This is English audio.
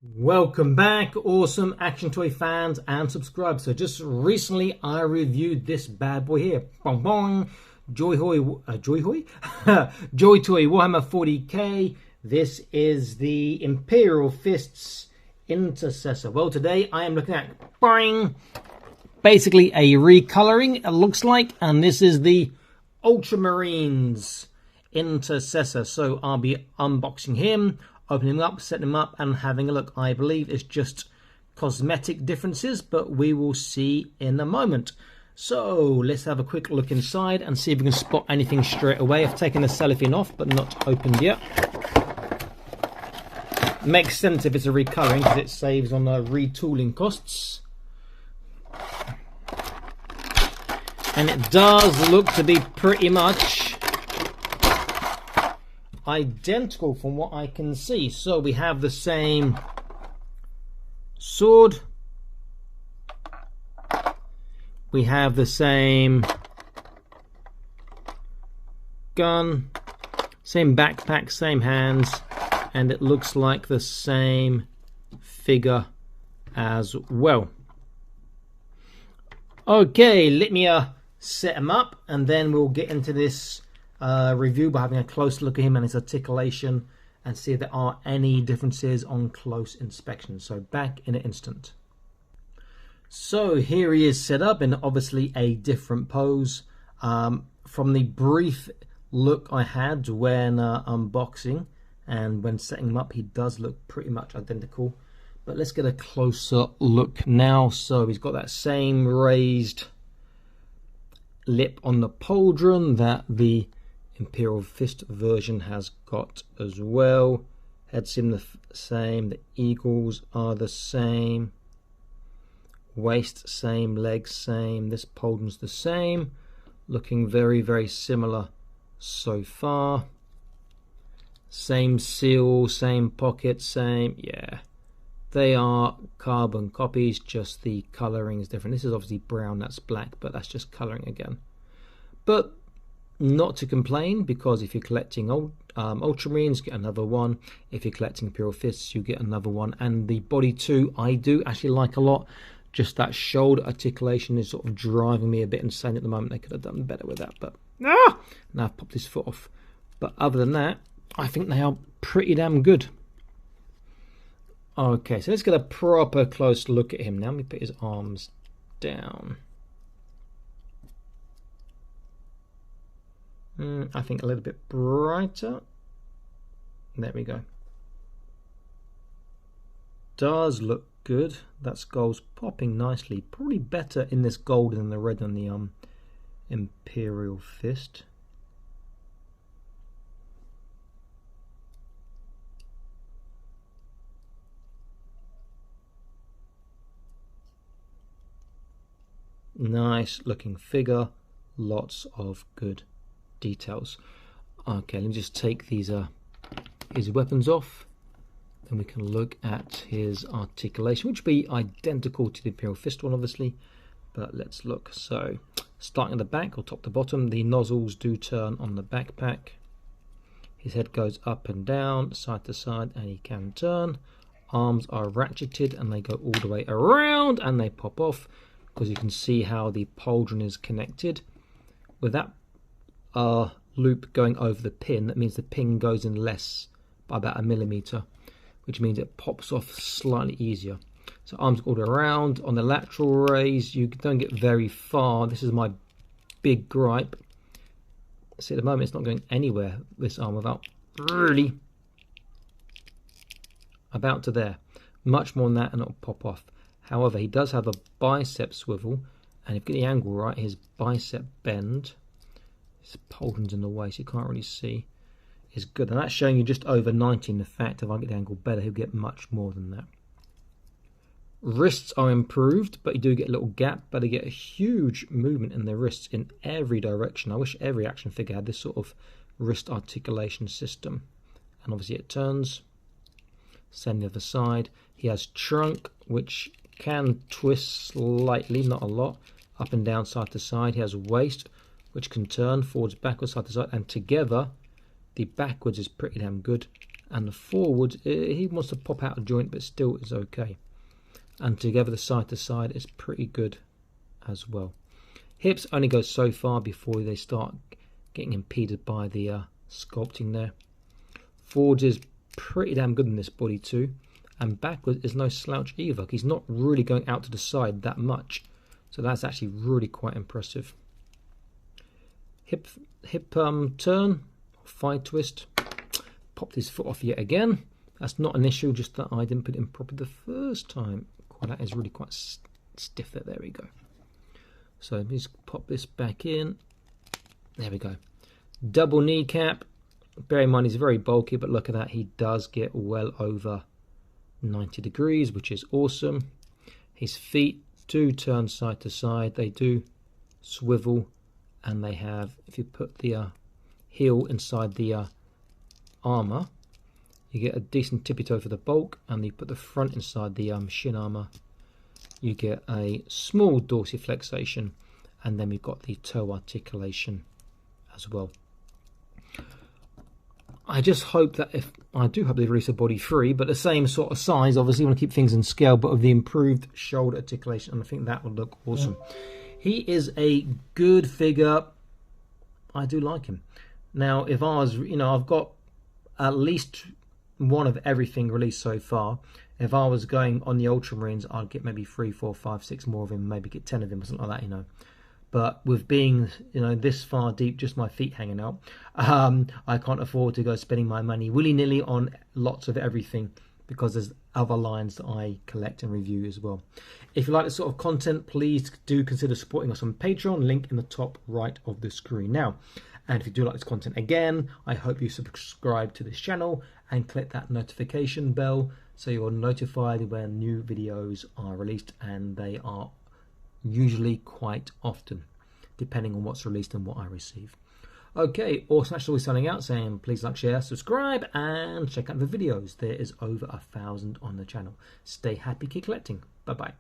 Welcome back, awesome action toy fans and subscribers. So just recently I reviewed this bad boy here. Bong bong. JoyToy Warhammer 40k. This is the Imperial Fists Intercessor. Well, today I am looking at boing, basically a recoloring, it looks like, and this is the Ultramarines Intercessor. So I'll be unboxing him, opening him up, setting him up, and having a look. I believe it's just cosmetic differences, but we will see in a moment. So let's have a quick look inside and see if we can spot anything straight away. I've taken the cellophane off, but not opened yet. Makes sense if it's a recoloring, because it saves on retooling costs. And it does look to be pretty much identical from what I can see. So we have the same sword, we have the same gun, same backpack, same hands, and it looks like the same figure as well. Okay, let me set him up, and then we'll get into this review by having a close look at him and his articulation and see if there are any differences on close inspection. So back in an instant. So here he is set up in obviously a different pose. From the brief look I had when unboxing and when setting him up, he does look pretty much identical. But let's get a closer look now. So he's got that same raised lip on the pauldron that the Imperial Fist version has got as well. Head seem the same, the eagles are the same, waist same, legs same, this pauldron's the same, looking very similar so far. Same seal, same pocket, same, yeah, they are carbon copies, just the colouring is different. This is obviously brown, that's black, but that's just colouring again. But not to complain, because if you're collecting Ultramarines, you get another one. If you're collecting Imperial Fists, you get another one. And the body too, I do actually like a lot. Just that shoulder articulation is sort of driving me a bit insane at the moment. They could have done better with that, but now I've popped his foot off. But other than that, I think they are pretty damn good. Okay, so let's get a proper close look at him now. Let me put his arms down. I think a little bit brighter. There we go. Does look good. That skull's popping nicely. Probably better in this gold than the red on the Imperial Fist. Nice looking figure. Lots of good details. Okay, let me just take these his weapons off, then we can look at his articulation, which will be identical to the Imperial Fist one obviously, but let's look. So starting at the back, or top to bottom, the nozzles do turn on the backpack. His head goes up and down, side to side, and he can turn. Arms are ratcheted and they go all the way around and they pop off, because you can see how the pauldron is connected with that loop going over the pin. That means the pin goes in less by about 1 millimeter, which means it pops off slightly easier. So arms all around. On the lateral raise, you don't get very far. This is my big gripe. See, at the moment it's not going anywhere, this arm, without really about to there. Much more than that and it'll pop off. However, he does have a bicep swivel, and if you get the angle right, his bicep bend, his pauldron's in the way so you can't really see, is good, and that's showing you just over 90. In fact, if I get the angle better, he'll get much more than that. Wrists are improved, but you do get a little gap, but you get a huge movement in the wrists in every direction. I wish every action figure had this sort of wrist articulation system. And obviously it turns. Same the other side. He has trunk, which can twist slightly, not a lot, up and down, side to side. He has waist, which can turn forwards, backwards, side to side, and together the backwards is pretty damn good, And the forward, he wants to pop out a joint, but still is okay. And together the side to side is pretty good as well. Hips only go so far before they start getting impeded by the sculpting there. Forwards is pretty damn good in this body too. And backwards is no slouch either. He's not really going out to the side that much. So that's actually really quite impressive. Hip turn, thigh twist. Popped his foot off yet again. That's not an issue, just that I didn't put it in properly the first time. That is really quite stiff there. There we go. So just pop this back in. There we go. Double kneecap. Bear in mind he's very bulky, but look at that. He does get well over 90 degrees, which is awesome. His feet do turn side to side. They do swivel, and they have, if you put the heel inside the armor, you get a decent tippy toe for the bulk, and you put the front inside the shin armor, you get a small dorsiflexation, and then we've got the toe articulation as well. I just hope that I do hope they release a body 3, but the same sort of size. Obviously, you want to keep things in scale, but with the improved shoulder articulation, and I think that would look awesome. Yeah. He is a good figure. I do like him. Now, if I was, I've got at least one of everything released so far. If I was going on the Ultramarines, I'd get maybe 3, 4, 5, 6 more of him, maybe get 10 of him or something like that, But with being, this far deep, just my feet hanging out, I can't afford to go spending my money willy-nilly on lots of everything, because there's other lines that I collect and review as well. If you like this sort of content, please do consider supporting us on Patreon, link in the top right of the screen now. And if you do like this content, again, I hope you subscribe to this channel and click that notification bell so you're notified when new videos are released, and they are usually quite often, depending on what's released and what I receive. Okay, awesome. That's always signing out, saying please like, share, subscribe, and check out the videos. There is over 1,000 on the channel. Stay happy, keep collecting. Bye bye.